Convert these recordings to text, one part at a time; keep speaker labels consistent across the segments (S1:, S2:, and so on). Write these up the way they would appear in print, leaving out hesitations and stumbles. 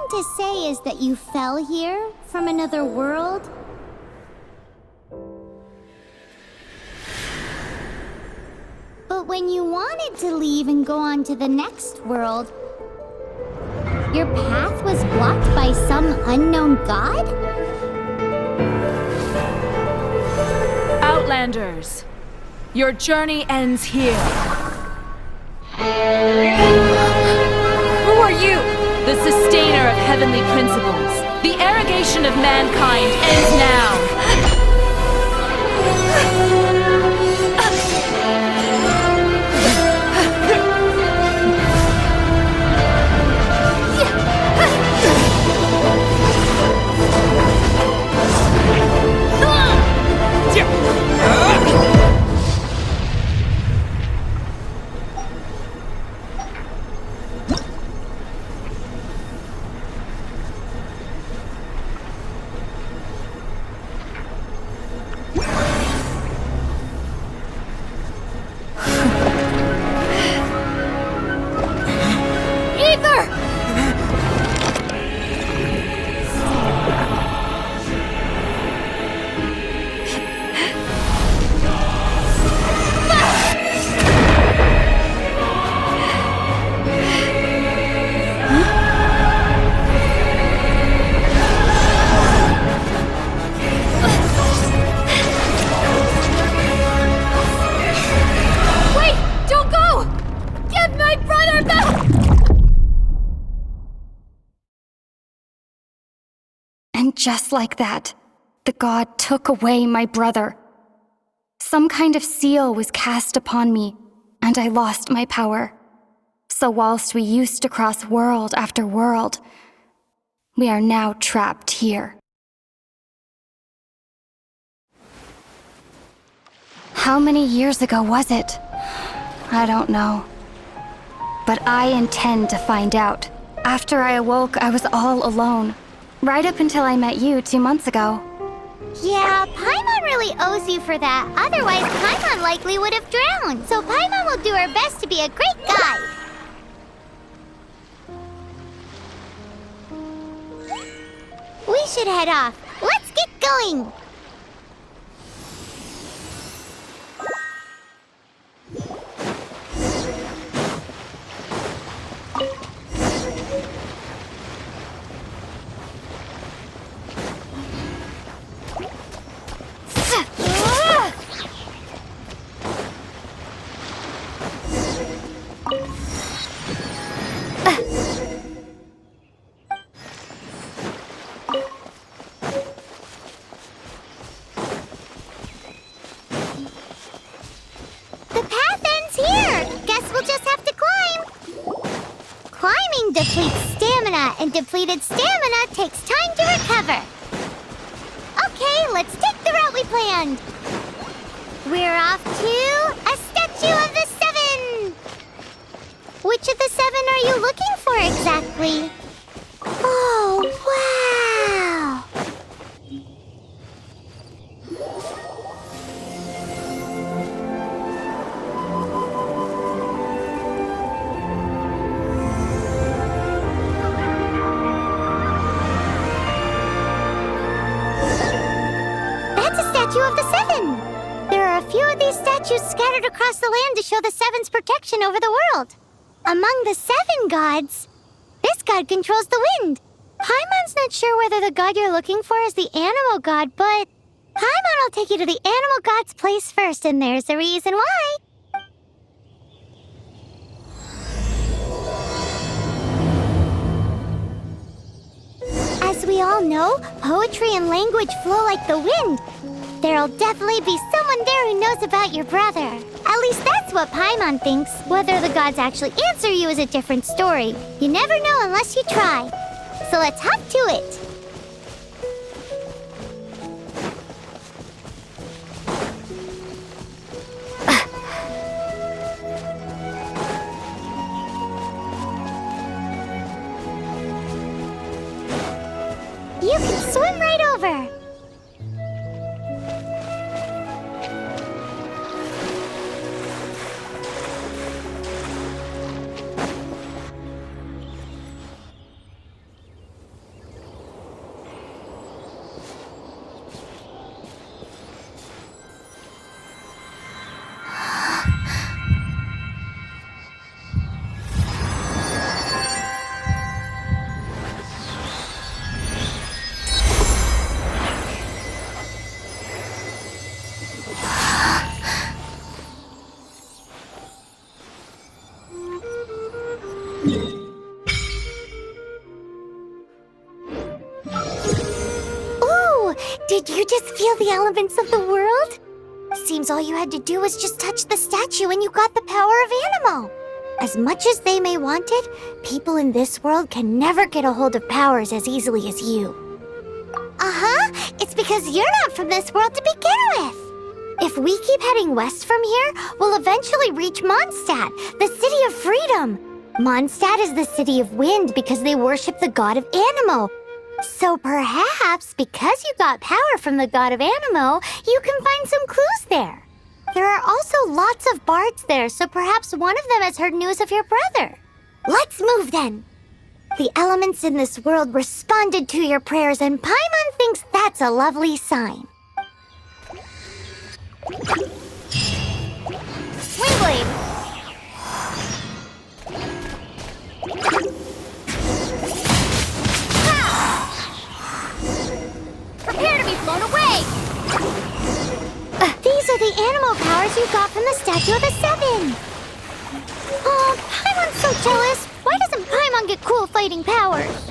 S1: to say is that you fell here from another world? But when you wanted to leave and go on to the next world, your path was blocked by some unknown god?
S2: Outlanders, your journey ends here. Who are you? The sustainer of heavenly principles. The arrogation of mankind ends now.
S3: And just like that, the god took away my brother. Some kind of seal was cast upon me, and I lost my power. So whilst we used to cross world after world, we are now trapped here. How many years ago was it? I don't know. But I intend to find out. After I awoke, I was all alone. Right up until I met you 2 months ago.
S1: Yeah, Paimon really owes you for that. Otherwise, Paimon likely would have drowned. So Paimon will do her best to be a great guide. We should head off. Let's get going. Depletes stamina, and depleted stamina takes time to recover. Okay, let's take the route we planned. We're off to a statue of the Seven. Which of the 7 are you looking for exactly? Oh, wow! Of the 7. There are a few of these statues scattered across the land to show the 7's protection over the world. Among the 7 gods, this god controls the wind. Paimon's not sure whether the god you're looking for is the animal god, but Paimon will take you to the animal god's place first, and there's a reason why. As we all know, poetry and language flow like the wind. There'll definitely be someone there who knows about your brother. At least that's what Paimon thinks. Whether the gods actually answer you is a different story. You never know unless you try. So let's hop to it. You can swim right over. Ooh, did you just feel the elements of the world? Seems all you had to do was just touch the statue and you got the power of Animo. As much as they may want it, people in this world can never get a hold of powers as easily as you. Uh-huh, it's because you're not from this world to begin with. If we keep heading west from here, we'll eventually reach Mondstadt, the city of freedom. Mondstadt is the city of wind because they worship the god of Animo. So perhaps, because you got power from the god of Animo, you can find some clues there. There are also lots of bards there, so perhaps one of them has heard news of your brother. Let's move then. The elements in this world responded to your prayers, and Paimon thinks that's a lovely sign. Swingblade! Prepare to be blown away! These are the animal powers you got from the Statue of the Seven! Oh, Paimon's so jealous! Why doesn't Paimon get cool fighting powers?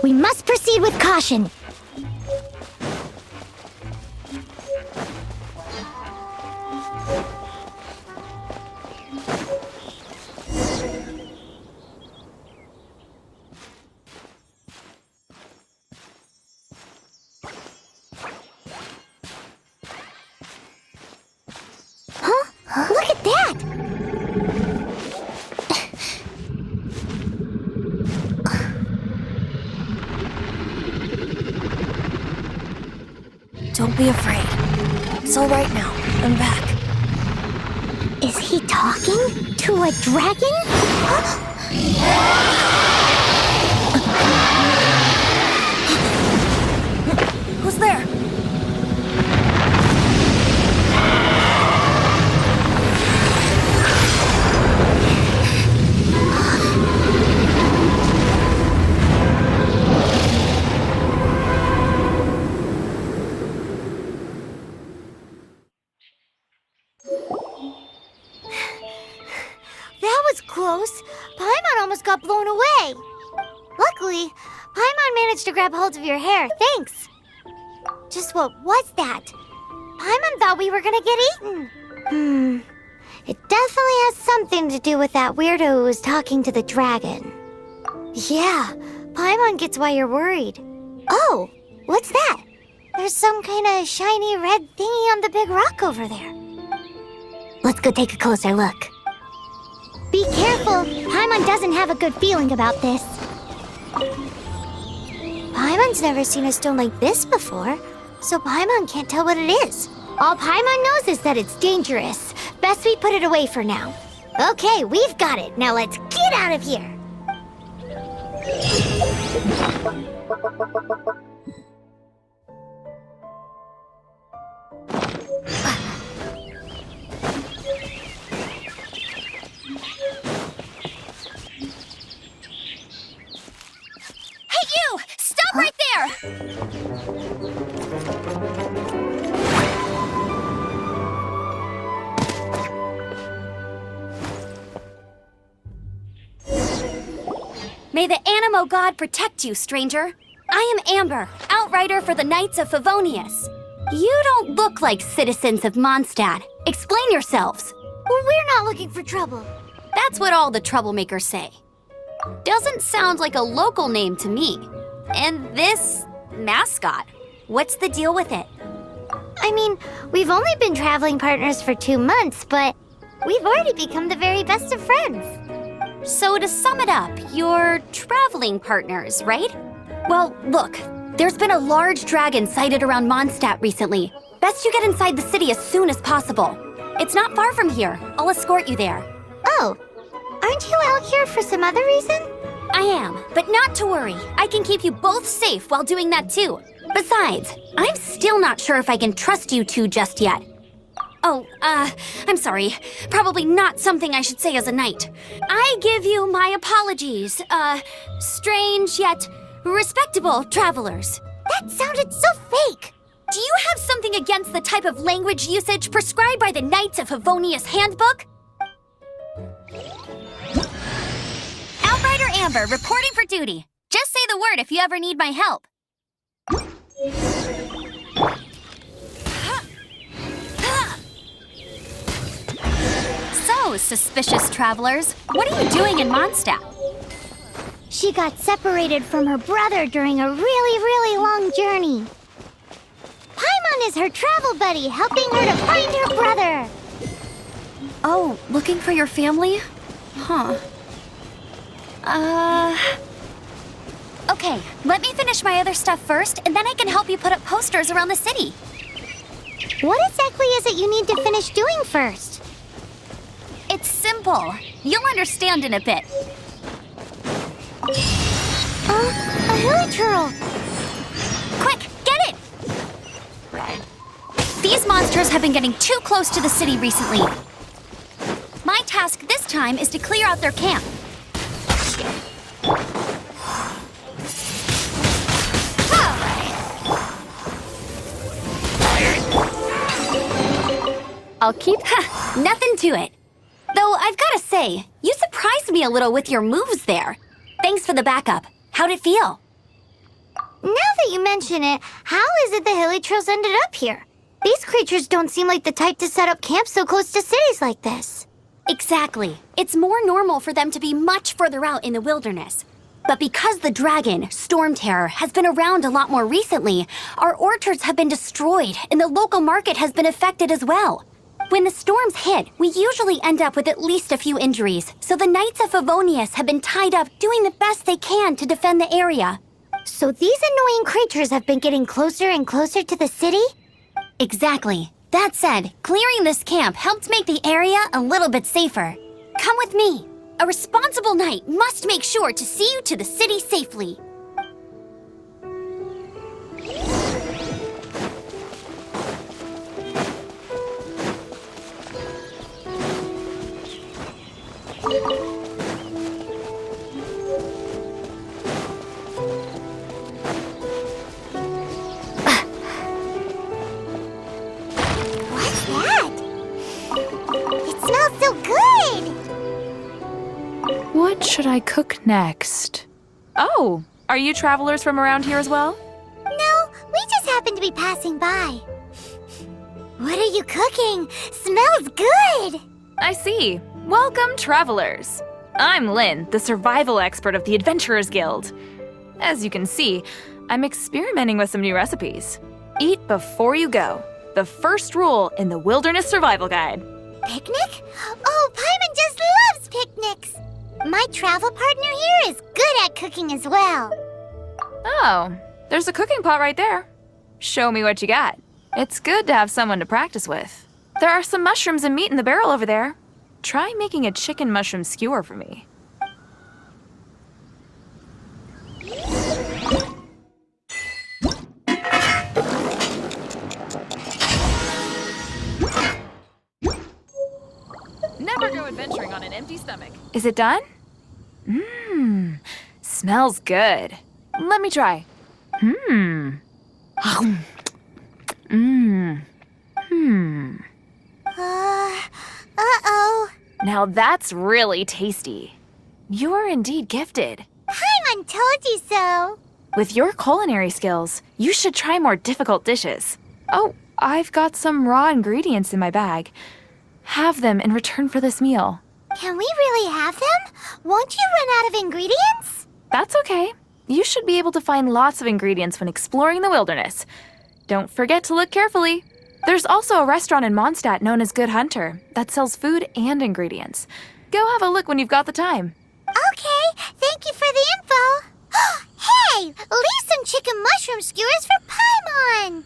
S1: We must proceed with caution. Huh? Look at that!
S4: Don't be afraid. It's all right now. I'm back.
S1: Is he talking to a dragon?
S4: Who's there?
S1: Close. Paimon almost got blown away. Luckily, Paimon managed to grab hold of your hair. Thanks. Just what was that? Paimon thought we were gonna get eaten. It definitely has something to do with that weirdo who was talking to the dragon. Yeah, Paimon gets why you're worried. Oh, what's that? There's some kind of shiny red thingy on the big rock over there. Let's go take a closer look. Be careful! Paimon doesn't have a good feeling about this. Paimon's never seen a stone like this before, so Paimon can't tell what it is. All Paimon knows is that it's dangerous. Best we put it away for now. Okay, we've got it. Now let's get out of here!
S4: Stop right there! May the Animo god protect you, stranger. I am Amber, outrider for the Knights of Favonius. You don't look like citizens of Mondstadt. Explain yourselves.
S1: We're not looking for trouble.
S4: That's what all the troublemakers say. Doesn't sound like a local name to me. And this mascot, what's the deal with it?
S1: I mean, we've only been traveling partners for 2 months, but we've already become the very best of friends.
S4: So to sum it up, you're traveling partners, right? Well, look, there's been a large dragon sighted around Mondstadt recently. best you get inside the city as soon as possible. It's not far from here. I'll escort you there.
S1: Oh, aren't you out here for some other reason?
S4: I am, but not to worry. I can keep you both safe while doing that too. Besides, I'm still not sure if I can trust you two just yet. Oh, I'm sorry. Probably not something I should say as a knight. I give you my apologies, strange yet respectable travelers.
S1: That sounded so fake.
S4: Do you have something against the type of language usage prescribed by the Knights of Favonius Handbook? Outrider Amber, reporting for duty. Just say the word if you ever need my help. So, suspicious travelers, what are you doing in Mondstadt?
S1: She got separated from her brother during a really long journey. Paimon is her travel buddy, helping her to find her brother.
S4: Oh, looking for your family? Huh. Okay, let me finish my other stuff first, and then I can help you put up posters around the city.
S1: What exactly is it you need to finish doing first?
S4: It's simple. You'll understand in a bit.
S1: A hilichurl.
S4: Quick, get it! These monsters have been getting too close to the city recently. My task this time is to clear out their camp. I'll keep... nothing to it. Though I've gotta say, you surprised me a little with your moves there. Thanks for the backup. How'd it feel?
S1: Now that you mention it, how is it the hilichurls ended up here? These creatures don't seem like the type to set up camp so close to cities like this.
S4: Exactly. It's more normal for them to be much further out in the wilderness. But because the dragon, Storm Terror, has been around a lot more recently, our orchards have been destroyed and the local market has been affected as well. When the storms hit, we usually end up with at least a few injuries, so the Knights of Favonius have been tied up doing the best they can to defend the area.
S1: So these annoying creatures have been getting closer and closer to the city?
S4: Exactly. That said, clearing this camp helped make the area a little bit safer. Come with me. A responsible knight must make sure to see you to the city safely.
S1: What's that? It smells so good!
S2: What should I cook next? Oh, are you travelers from around here as well?
S1: No, we just happened to be passing by. What are you cooking? Smells good!
S2: I see. Welcome, travelers. I'm Lynn, the survival expert of the Adventurers Guild. As you can see, I'm experimenting with some new recipes. Eat before you go. The first rule in the Wilderness Survival Guide.
S1: Picnic? Oh, Paimon just loves picnics! My travel partner here is good at cooking as well.
S2: Oh, there's a cooking pot right there. Show me what you got. It's good to have someone to practice with. There are some mushrooms and meat in the barrel over there. Try making a chicken mushroom skewer for me. Never go adventuring on an empty stomach. Is it done? Mmm, smells good. Let me try. Mmm. Mmm. Hmm.
S1: Uh-oh.
S2: Now that's really tasty. You're indeed gifted.
S1: Paimon told you so.
S2: With your culinary skills, you should try more difficult dishes. Oh, I've got some raw ingredients in my bag. Have them in return for this meal.
S1: Can we really have them? Won't you run out of ingredients?
S2: That's okay. You should be able to find lots of ingredients when exploring the wilderness. Don't forget to look carefully. There's also a restaurant in Mondstadt known as Good Hunter that sells food and ingredients. Go have a look when you've got the time.
S1: Okay, thank you for the info. Hey, leave some chicken mushroom skewers for Paimon.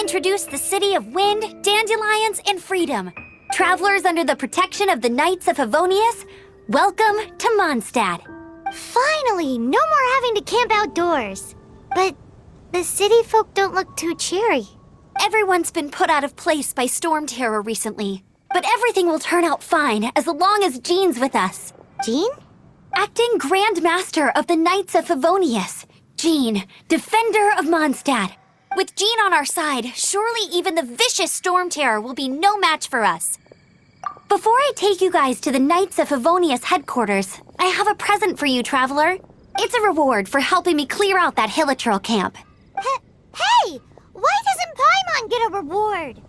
S4: introduce the city of wind, dandelions, and freedom. Travelers under the protection of the Knights of Favonius, welcome to Mondstadt.
S1: Finally, no more having to camp outdoors. But the city folk don't look too cheery.
S4: Everyone's been put out of place by storm terror recently. But everything will turn out fine as long as Jean's with us.
S1: Jean?
S4: Acting Grand Master of the Knights of Favonius. Jean, Defender of Mondstadt. With Jean on our side, surely even the vicious storm terror will be no match for us. Before I take you guys to the Knights of Favonius headquarters, I have a present for you, Traveler. It's a reward for helping me clear out that Hilitril camp.
S1: Hey! Why doesn't Paimon get a reward?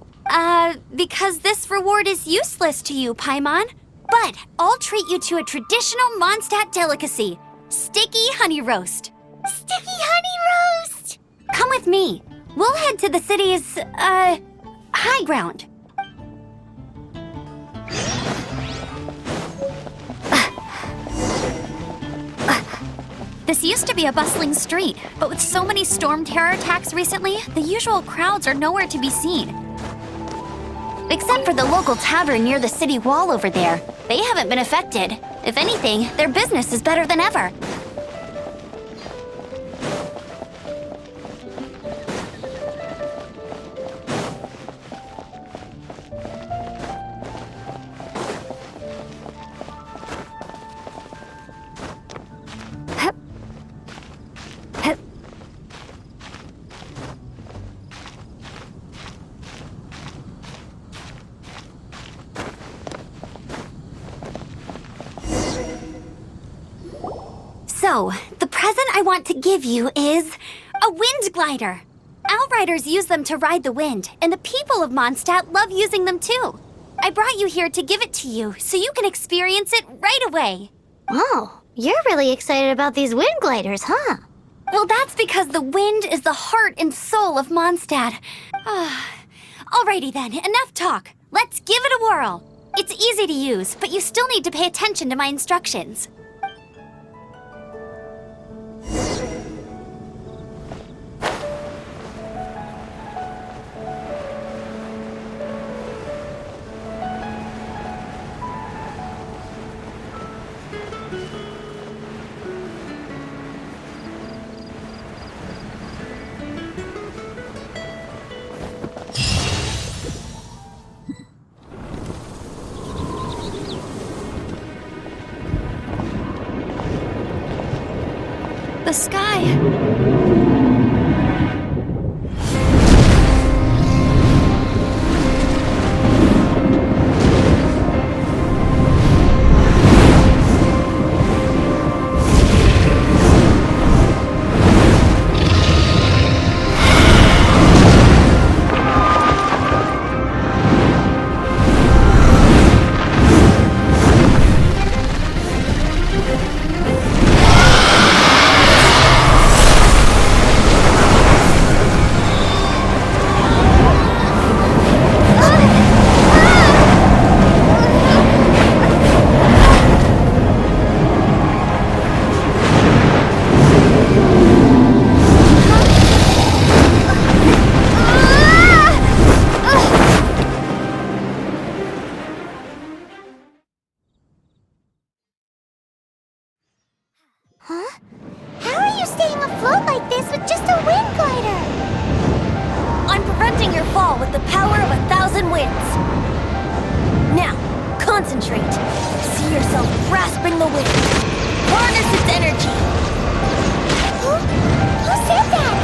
S4: Because this reward is useless to you, Paimon. But I'll treat you to a traditional Mondstadt delicacy, sticky honey roast.
S1: Sticky honey roast!
S4: Come with me. We'll head to the city's, high ground. This used to be a bustling street, but with so many storm terror attacks recently, the usual crowds are nowhere to be seen. Except for the local tavern near the city wall over there. They haven't been affected. If anything, their business is better than ever. So, the present I want to give you is a wind glider. Outriders use them to ride the wind, and the people of Mondstadt love using them too. I brought you here to give it to you so you can experience it right away.
S1: Oh, you're really excited about these wind gliders, huh?
S4: Well, that's because the wind is the heart and soul of Mondstadt. Alrighty then, enough talk. Let's give it a whirl. It's easy to use, but you still need to pay attention to my instructions. The sky.
S1: Huh? How are you staying afloat like this with just a wind glider?
S4: I'm preventing your fall with the power of 1,000 winds. Now, concentrate. See yourself grasping the wind. Harness its energy.
S1: Who said that?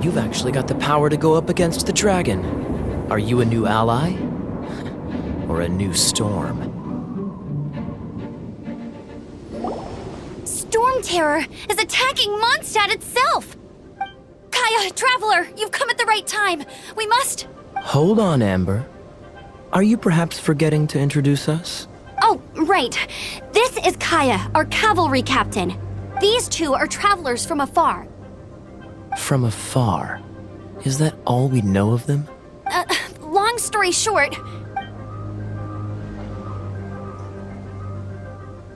S5: You've actually got the power to go up against the dragon. Are you a new ally? Or a new storm?
S4: Storm Terror is attacking Mondstadt itself! Kaya, Traveler, you've come at the right time. We must...
S5: Hold on, Amber. Are you perhaps forgetting to introduce us?
S4: Oh, right. This is Kaya, our cavalry captain. These two are travelers from afar.
S5: From afar? Is that all we know of them?
S4: Long story short...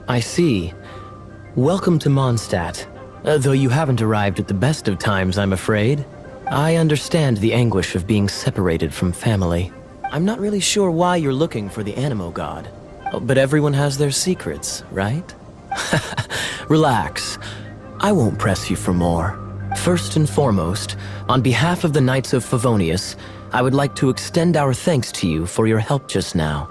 S5: I see. Welcome to Mondstadt. Though you haven't arrived at the best of times, I'm afraid. I understand the anguish of being separated from family. I'm not really sure why you're looking for the Animo God. But everyone has their secrets, right? Relax. I won't press you for more. First and foremost, on behalf of the Knights of Favonius, I would like to extend our thanks to you for your help just now.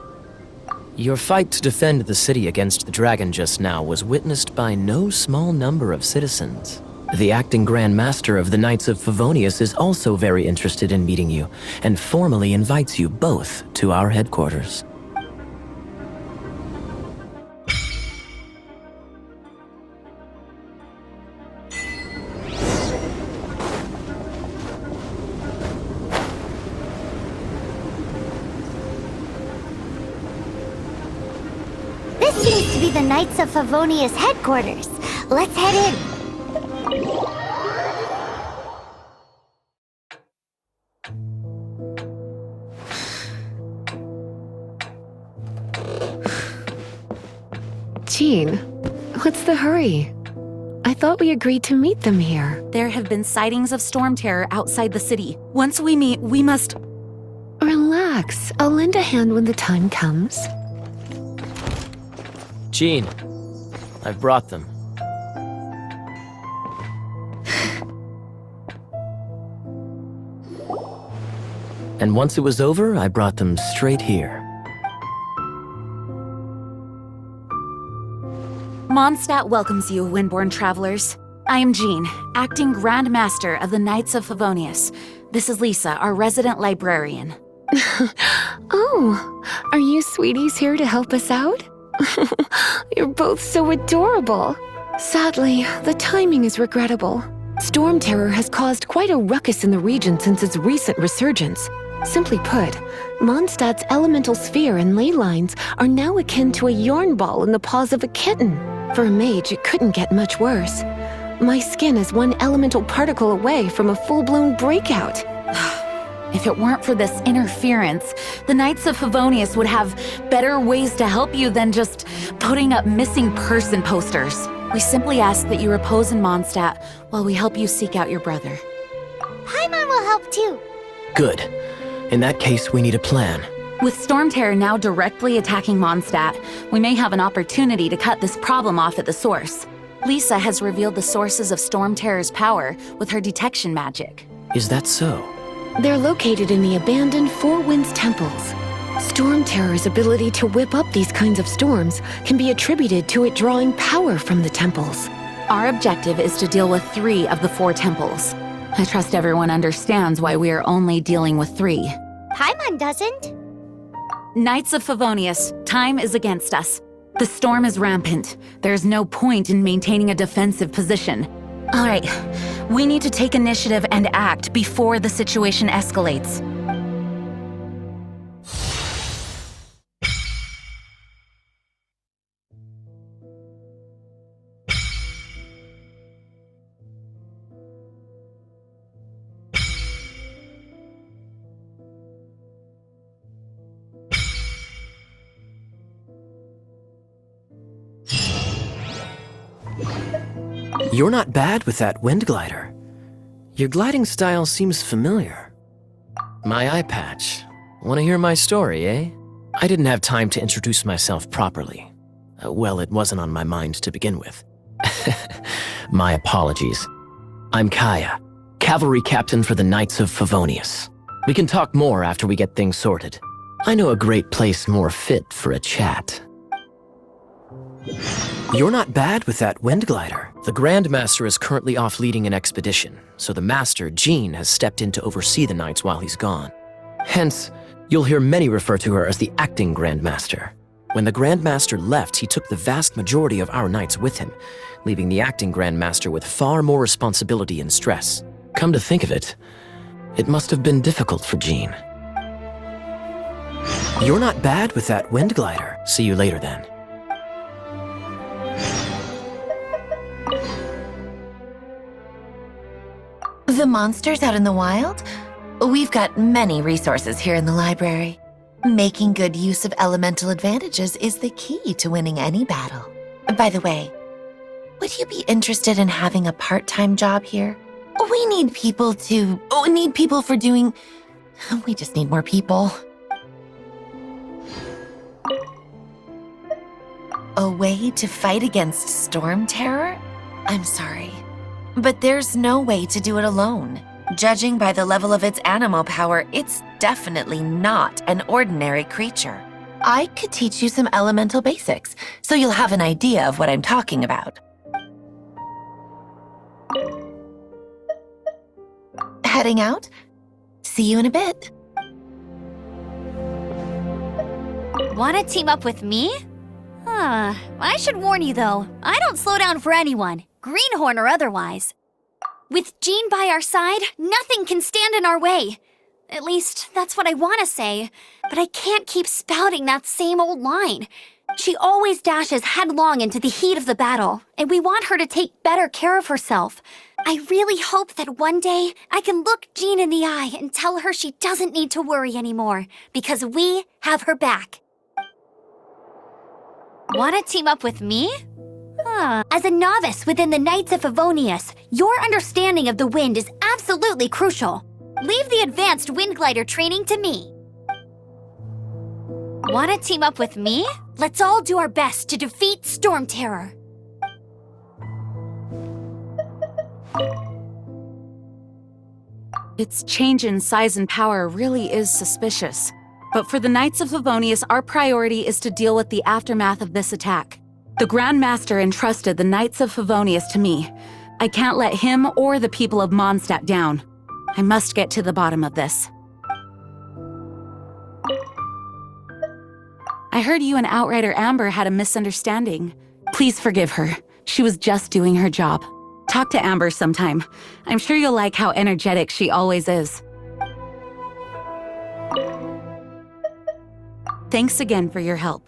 S5: Your fight to defend the city against the dragon just now was witnessed by no small number of citizens. The acting Grand Master of the Knights of Favonius is also very interested in meeting you, and formally invites you both to our headquarters.
S1: This seems to be the Knights of Favonius headquarters. Let's head in.
S6: Jean, what's the hurry? I thought we agreed to meet them here.
S7: There have been sightings of storm terror outside the city. Once we meet, we must...
S6: Relax. I'll lend a hand when the time comes.
S5: Jean, I've brought them. And once it was over, I brought them straight here.
S7: Mondstadt welcomes you, Windborn travelers. I am Jean, acting Grand Master of the Knights of Favonius. This is Lisa, our resident librarian.
S6: Oh, are you sweeties here to help us out? You're both so adorable. Sadly, the timing is regrettable. Storm terror has caused quite a ruckus in the region since its recent resurgence. Simply put, Mondstadt's elemental sphere and ley lines are now akin to a yarn ball in the paws of a kitten. For a mage, it couldn't get much worse. My skin is one elemental particle away from a full-blown breakout.
S7: If it weren't for this interference, the Knights of Favonius would have better ways to help you than just putting up missing person posters. We simply ask that you repose in Mondstadt while we help you seek out your brother.
S1: Paimon will help too.
S5: Good. In that case, we need a plan.
S7: With Storm Terror now directly attacking Mondstadt, we may have an opportunity to cut this problem off at the source. Lisa has revealed the sources of Storm Terror's power with her detection magic.
S5: Is that so?
S6: They're located in the abandoned Four Winds temples. Storm Terror's ability to whip up these kinds of storms can be attributed to it drawing power from the temples.
S7: Our objective is to deal with 3 of the 4 temples. I trust everyone understands why we are only dealing with 3.
S1: Paimon doesn't.
S7: Knights of Favonius, time is against us. The storm is rampant. There's no point in maintaining a defensive position. All right, we need to take initiative and act before the situation escalates.
S5: You're not bad with that wind glider. Your gliding style seems familiar. My eye patch. Want to hear my story, eh? I didn't have time to introduce myself properly. Well, it wasn't on my mind to begin with. My apologies. I'm Kaya, cavalry captain for the Knights of Favonius. We can talk more after we get things sorted. I know a great place more fit for a chat. You're not bad with that wind glider. The Grand Master is currently off leading an expedition, so the Master, Jean, has stepped in to oversee the Knights while he's gone. Hence, you'll hear many refer to her as the acting Grand Master. When the Grand Master left, he took the vast majority of our Knights with him, leaving the acting Grand Master with far more responsibility and stress. Come to think of it, it must have been difficult for Jean. You're not bad with that wind glider. See you later then.
S8: The monsters out in the wild? We've got many resources here in the library. Making good use of elemental advantages is the key to winning any battle. By the way, would you be interested in having a part-time job here? We need people for doing... We just need more people. A way to fight against storm terror? I'm sorry, but there's no way to do it alone. Judging by the level of its animal power, it's definitely not an ordinary creature. I could teach you some elemental basics, so you'll have an idea of what I'm talking about. Heading out? See you in a bit.
S4: Wanna team up with me? I should warn you though, I don't slow down for anyone, greenhorn or otherwise. With Jean by our side, nothing can stand in our way. At least, that's what I want to say. But I can't keep spouting that same old line. She always dashes headlong into the heat of the battle, and we want her to take better care of herself. I really hope that one day I can look Jean in the eye and tell her she doesn't need to worry anymore, because we have her back. Want to team up with me? As a novice within the Knights of Favonius, your understanding of the wind is absolutely crucial. Leave the advanced wind glider training to me. Want to team up with me? Let's all do our best to defeat Storm Terror.
S7: Its change in size and power really is suspicious. But for the Knights of Favonius, our priority is to deal with the aftermath of this attack. The Grand Master entrusted the Knights of Favonius to me. I can't let him or the people of Mondstadt down. I must get to the bottom of this. I heard you and Outrider Amber had a misunderstanding. Please forgive her. She was just doing her job. Talk to Amber sometime. I'm sure you'll like how energetic she always is. Thanks again for your help.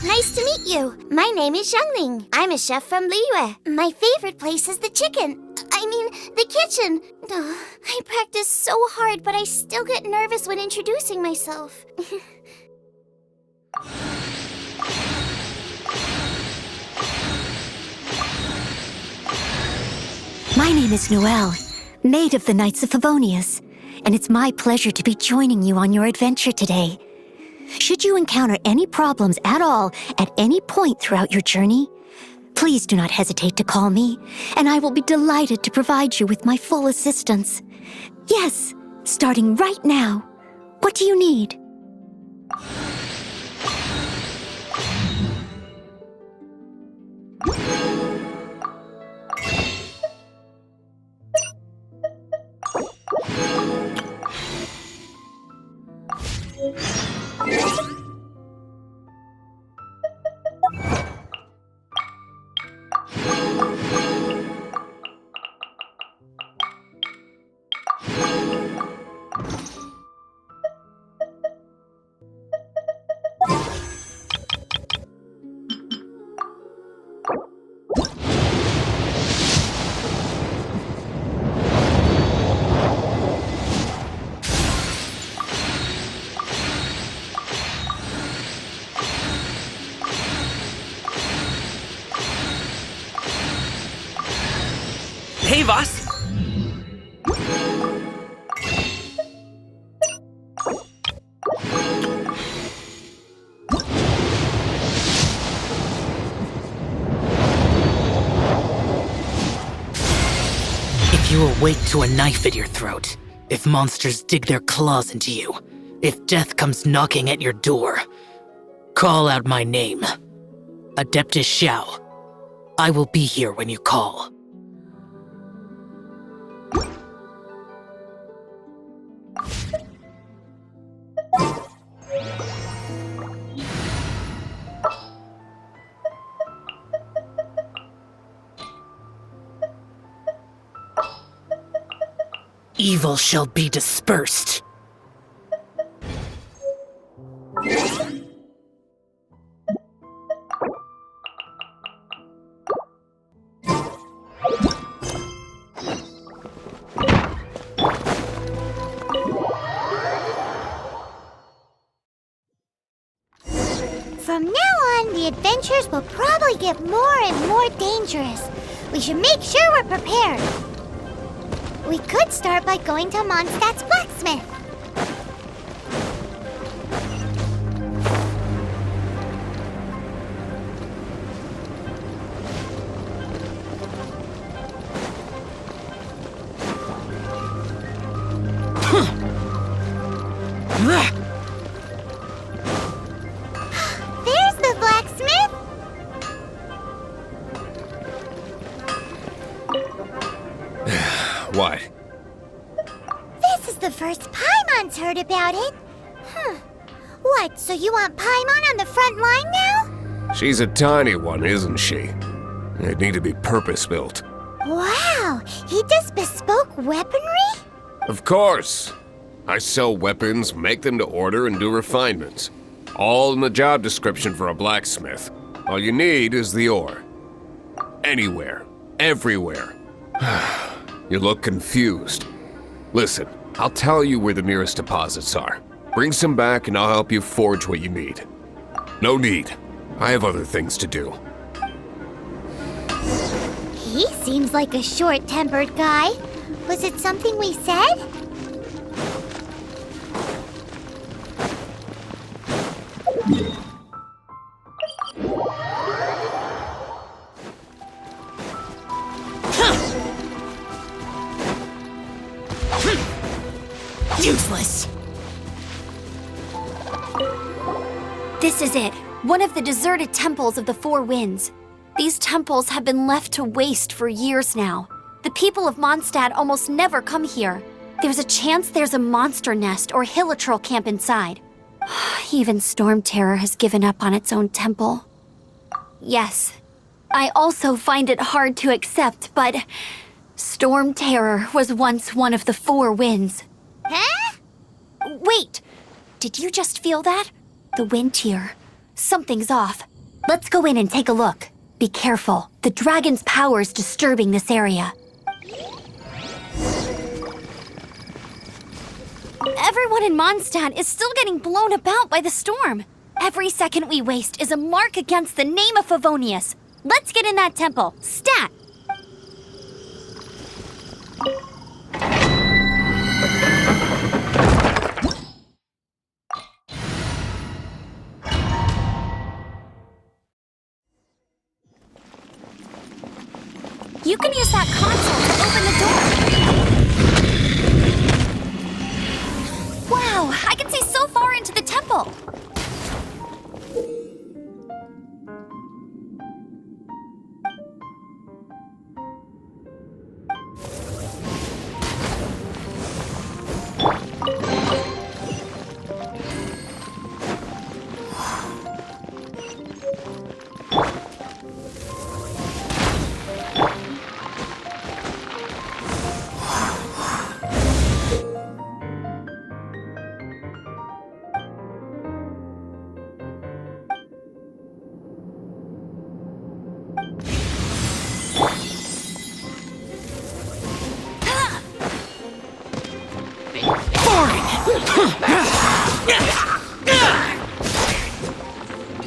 S1: Nice to meet you. My name is Xiangling. I'm a chef from Liyue. My favorite place is the the kitchen. I practice so hard, but I still get nervous when introducing myself.
S4: My name is Noelle, maid of the Knights of Favonius, and it's my pleasure to be joining you on your adventure today. Should you encounter any problems at all at any point throughout your journey, please do not hesitate to call me, and I will be delighted to provide you with my full assistance. Yes, starting right now. What do you need?
S5: Hey, Voss!
S9: You will wake to a knife at your throat. If monsters dig their claws into you. If death comes knocking at your door. Call out my name. Adeptus Xiao. I will be here when you call. Evil shall be dispersed.
S1: From now on, the adventures will probably get more and more dangerous. We should make sure we're prepared. We could start by going to Mondstadt's blacksmith. There's the blacksmith!
S10: What?
S1: This is the first Paimon's heard about it. What, so you want Paimon on the front line now?
S10: She's a tiny one, isn't she? It'd need to be purpose-built.
S1: Wow, he does bespoke weaponry?
S10: Of course! I sell weapons, make them to order, and do refinements. All in the job description for a blacksmith. All you need is the ore. Anywhere. Everywhere. You look confused. Listen, I'll tell you where the nearest deposits are. Bring some back and I'll help you forge what you need. No need. I have other things to do.
S1: He seems like a short-tempered guy. Was it something we said?
S9: Useless!
S4: This is it. One of the deserted temples of the Four Winds. These temples have been left to waste for years now. The people of Mondstadt almost never come here. There's a chance there's a monster nest or hilitrol camp inside. Even Storm Terror has given up on its own temple. Yes, I also find it hard to accept, but Storm Terror was once one of the Four Winds.
S1: Huh?
S4: Wait! Did you just feel that? The wind here. Something's off. Let's go in and take a look. Be careful. The dragon's power is disturbing this area. Everyone in Mondstadt is still getting blown about by the storm. Every second we waste is a mark against the name of Favonius. Let's get in that temple. Stat! You can use that console to open the door. Wow, I can see so far into the temple.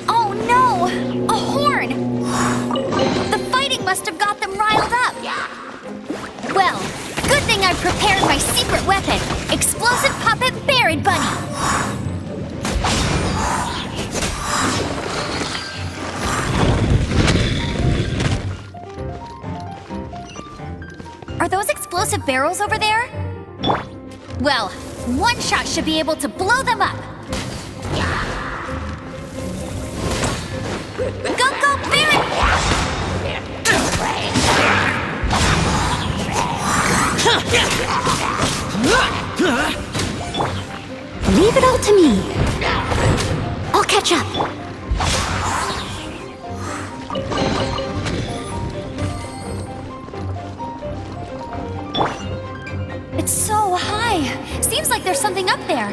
S4: Oh no! A horn! The fighting must have got them riled up. Well, good thing I prepared my secret weapon, explosive puppet Buried Bunny. Are those explosive barrels over there? Well, one shot should be able to blow them up. Go, go, Baron! Leave it all to me. I'll catch up. It's so high. Seems like there's something up there.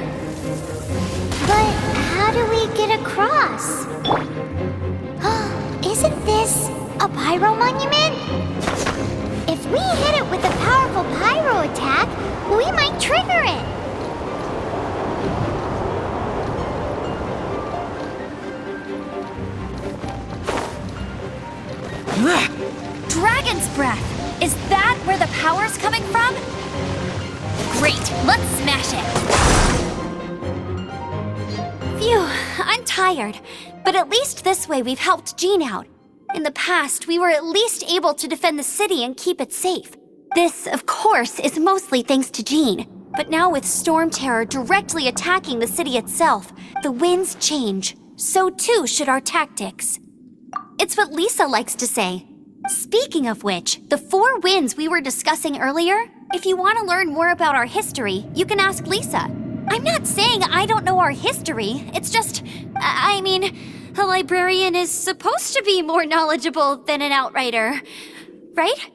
S1: But how do we get across? Isn't this a pyro monument? If we hit it with a powerful pyro attack, we might trigger it.
S4: Dragon's breath! Is that where the power's coming from? Great, let's smash it! Phew, I'm tired. But at least this way we've helped Jean out. In the past, we were at least able to defend the city and keep it safe. This, of course, is mostly thanks to Jean. But now with Storm Terror directly attacking the city itself, the winds change. So too should our tactics. It's what Lisa likes to say. Speaking of which, the 4 winds we were discussing earlier, if you want to learn more about our history, you can ask Lisa. I'm not saying I don't know our history, it's just, I mean, a librarian is supposed to be more knowledgeable than an outrider, right?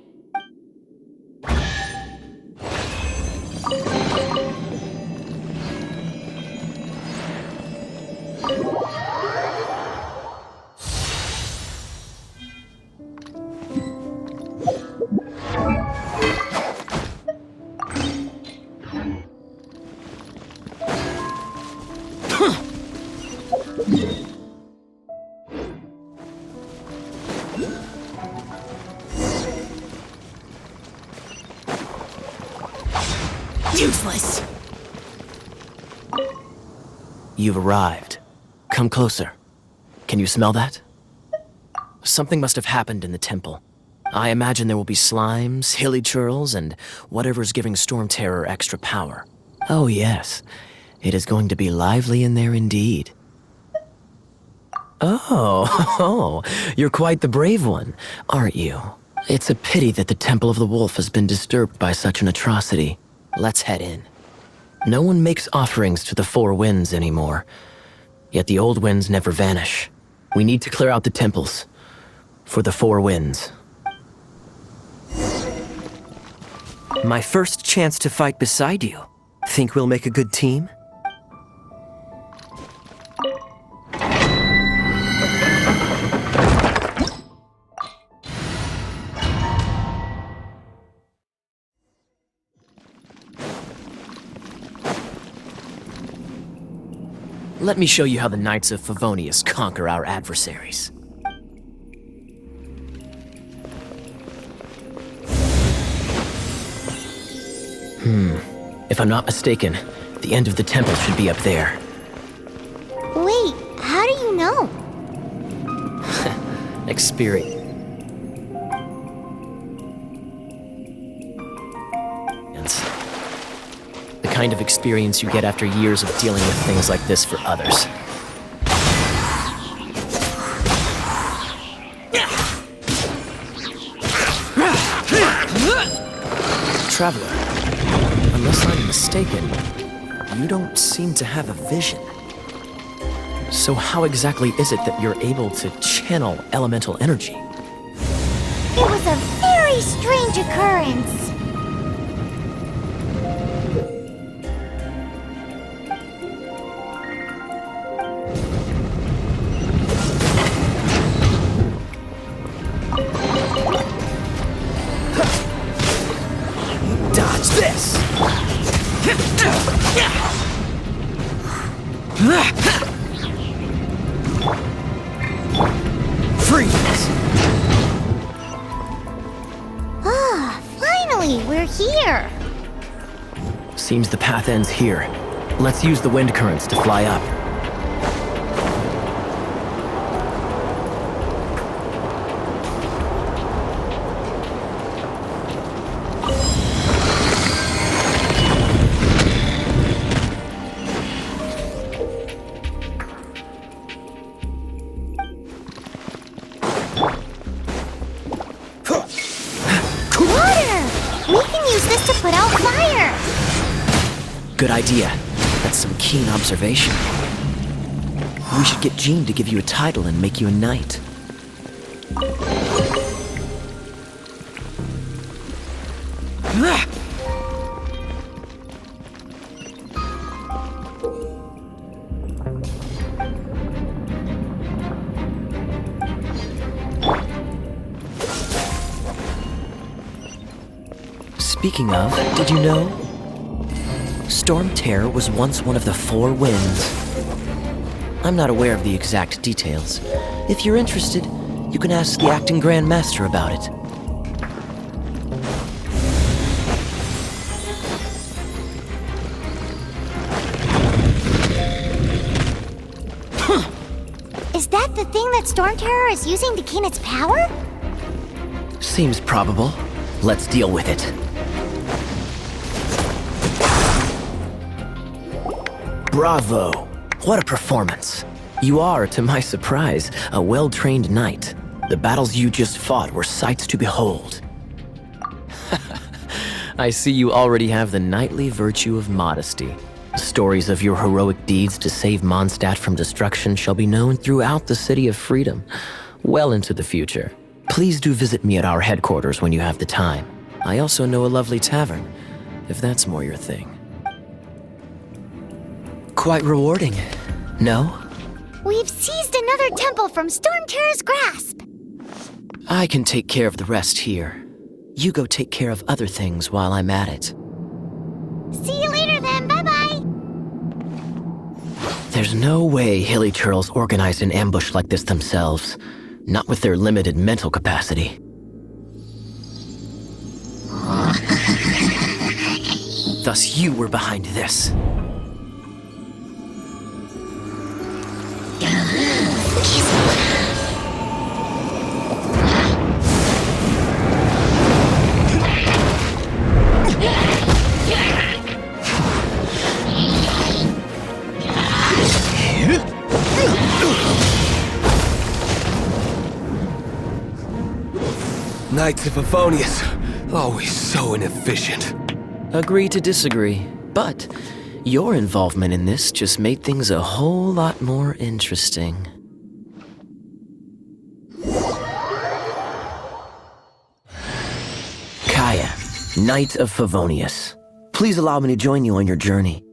S9: Useless!
S5: You've arrived. Come closer. Can you smell that? Something must have happened in the temple. I imagine there will be slimes, hilly churls, and whatever's giving Storm Terror extra power. Oh yes, it is going to be lively in there indeed. Oh, you're quite the brave one, aren't you? It's a pity that the Temple of the Wolf has been disturbed by such an atrocity. Let's head in. No one makes offerings to the 4 winds anymore. Yet the old winds never vanish. We need to clear out the temples. For the 4 winds.
S11: My first chance to fight beside you. Think we'll make a good team?
S5: Let me show you how the Knights of Favonius conquer our adversaries. If I'm not mistaken, the end of the temple should be up there.
S1: Wait, how do you know?
S5: Experience. The kind of experience you get after years of dealing with things like this for others. Traveler, unless I'm mistaken, you don't seem to have a vision. So how exactly is it that you're able to channel elemental energy?
S1: It was a very strange occurrence.
S5: Dodge this! Freeze!
S1: Finally, we're here.
S5: Seems the path ends here. Let's use the wind currents to fly up.
S1: is to put out fire.
S11: Good idea. That's some keen observation. We should get Jean to give you a title and make you a knight. Speaking of, did you know? Storm Terror was once one of the 4 winds. I'm not aware of the exact details. If you're interested, you can ask the acting Grand Master about it.
S1: Is that the thing that Storm Terror is using to gain its power?
S11: Seems probable. Let's deal with it. Bravo! What a performance. You are, to my surprise, a well-trained knight. The battles you just fought were sights to behold. I see you already have the knightly virtue of modesty. Stories of your heroic deeds to save Mondstadt from destruction shall be known throughout the City of Freedom, well into the future. Please do visit me at our headquarters when you have the time. I also know a lovely tavern, if that's more your thing. Quite rewarding, no?
S1: We've seized another temple from Storm Terror's grasp.
S11: I can take care of the rest here. You go take care of other things while I'm at it.
S1: See you later then, bye-bye.
S11: There's no way Hilly Turtles organized an ambush like this themselves, not with their limited mental capacity. Thus you were behind this.
S10: Knights of Favonius, always so inefficient.
S11: Agree to disagree, but your involvement in this just made things a whole lot more interesting. Kaya, Knight of Favonius. Please allow me to join you on your journey.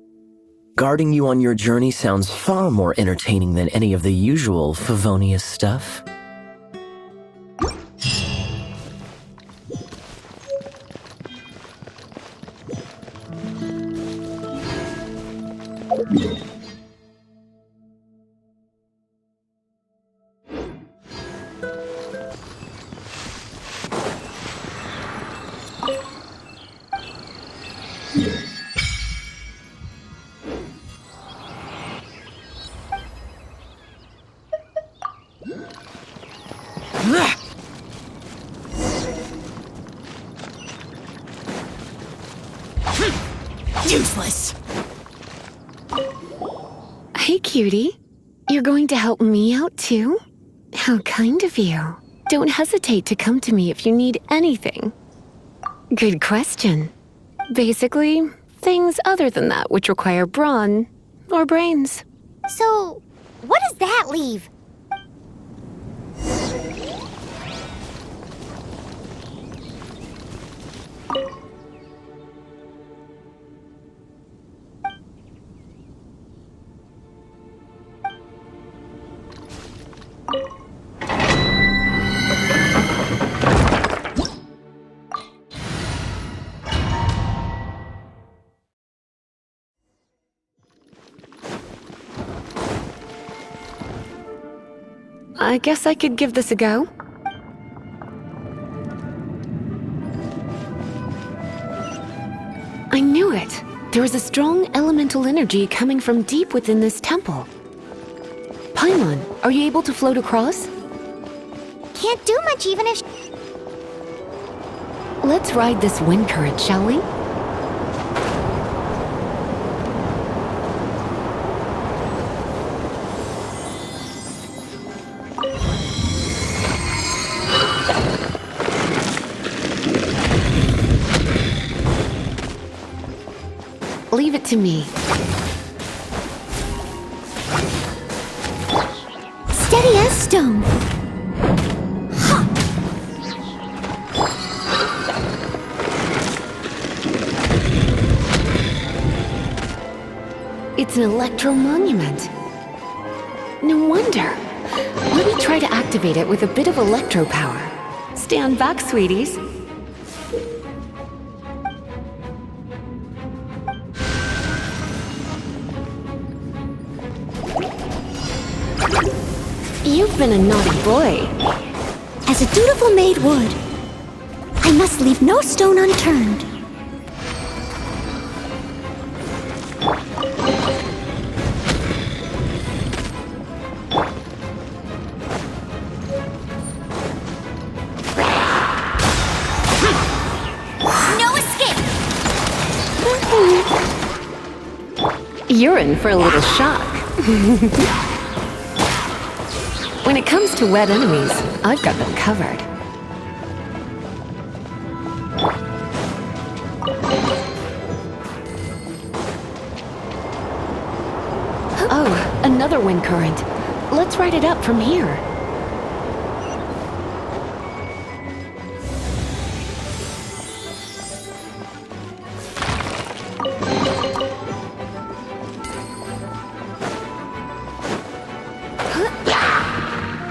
S11: Guarding you on your journey sounds far more entertaining than any of the usual Favonius stuff.
S8: Useless!
S6: Hey, cutie. You're going to help me out, too? How kind of you. Don't hesitate to come to me if you need anything. Good question. Basically, things other than that which require brawn or brains.
S1: So, what does that leave?
S6: I guess I could give this a go. I knew it! There is a strong elemental energy coming from deep within this temple. Paimon, are you able to float across?
S1: Can't do much even if...
S6: Let's ride this wind current, shall we? Leave it to me.
S1: Steady as stone.
S6: It's an electro monument. No wonder. Let me try to activate it with a bit of electro power. Stand back, sweeties. You've been a naughty boy.
S1: As a dutiful maid would. I must leave no stone unturned.
S4: No escape!
S6: You're in for a little shock. When it comes to wet enemies, I've got them covered. Oh, another wind current. Let's ride it up from here.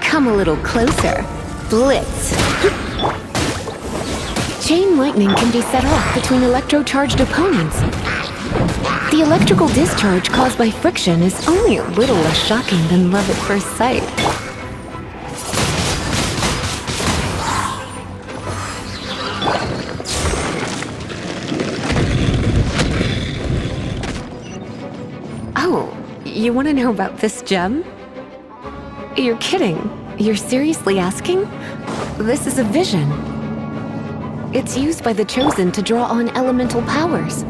S6: Come a little closer. Blitz. Chain lightning can be set off between electro-charged opponents. The electrical discharge caused by friction is only a little less shocking than love at first sight. Oh, you want to know about this gem? You're kidding. You're seriously asking? This is a vision. It's used by the Chosen to draw on elemental powers.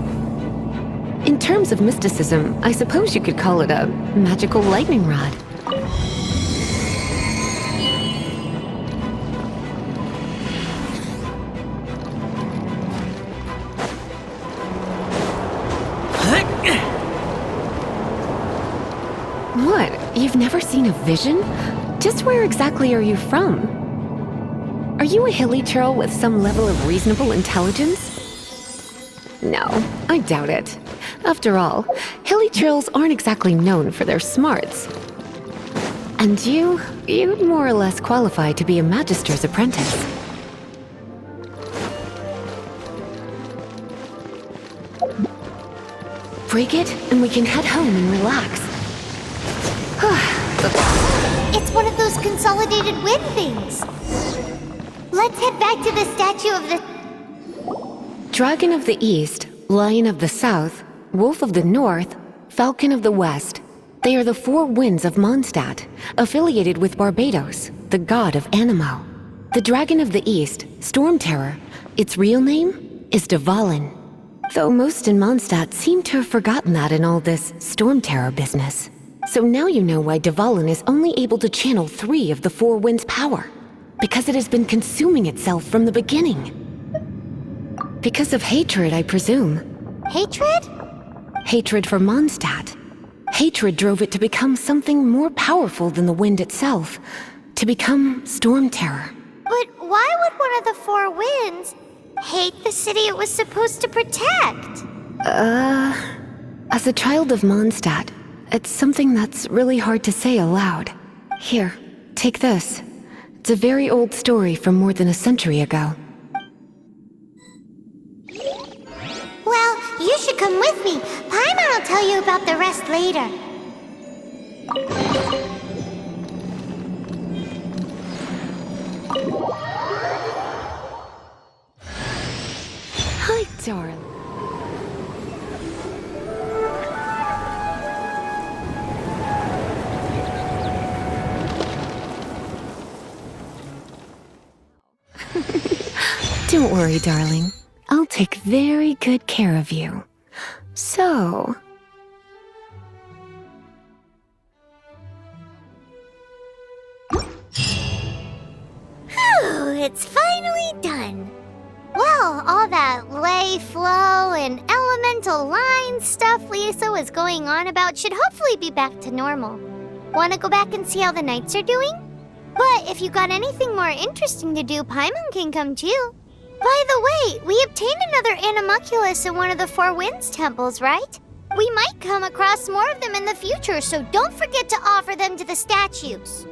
S6: In terms of mysticism, I suppose you could call it a magical lightning rod. What? You've never seen a vision? Just where exactly are you from? Are you a hilly churl with some level of reasonable intelligence? No, I doubt it. After all, hilly churls aren't exactly known for their smarts. And you'd more or less qualify to be a magister's apprentice. Break it, and we can head home and relax.
S1: It's one of those consolidated wind things. Let's head back to the statue of the...
S6: Dragon of the East, Lion of the South, Wolf of the North, Falcon of the West. They are the four winds of Mondstadt, affiliated with Barbados, the god of Anemo. The Dragon of the East, Storm Terror, its real name is Dvalin. Though most in Mondstadt seem to have forgotten that in all this Storm Terror business. So now you know why Dvalin is only able to channel 3 of the four winds' power. Because it has been consuming itself from the beginning. Because of hatred, I presume.
S1: Hatred?
S6: Hatred for Mondstadt. Hatred drove it to become something more powerful than the wind itself. To become Storm Terror.
S1: But why would one of the four winds hate the city it was supposed to protect?
S6: As a child of Mondstadt, it's something that's really hard to say aloud. Here, take this. It's a very old story from more than a century ago.
S1: Well, you should come with me. Paimon will tell you about the rest later.
S6: Hi, darling. Don't worry, darling. I'll take very good care of you. So...
S1: Phew, it's finally done. Well, all that energy flow and elemental line stuff Lisa was going on about should hopefully be back to normal. Want to go back and see how the knights are doing? But if you got anything more interesting to do, Paimon can come too. By the way, we obtained another Animalculus in one of the Four Winds temples, right? We might come across more of them in the future, so don't forget to offer them to the statues.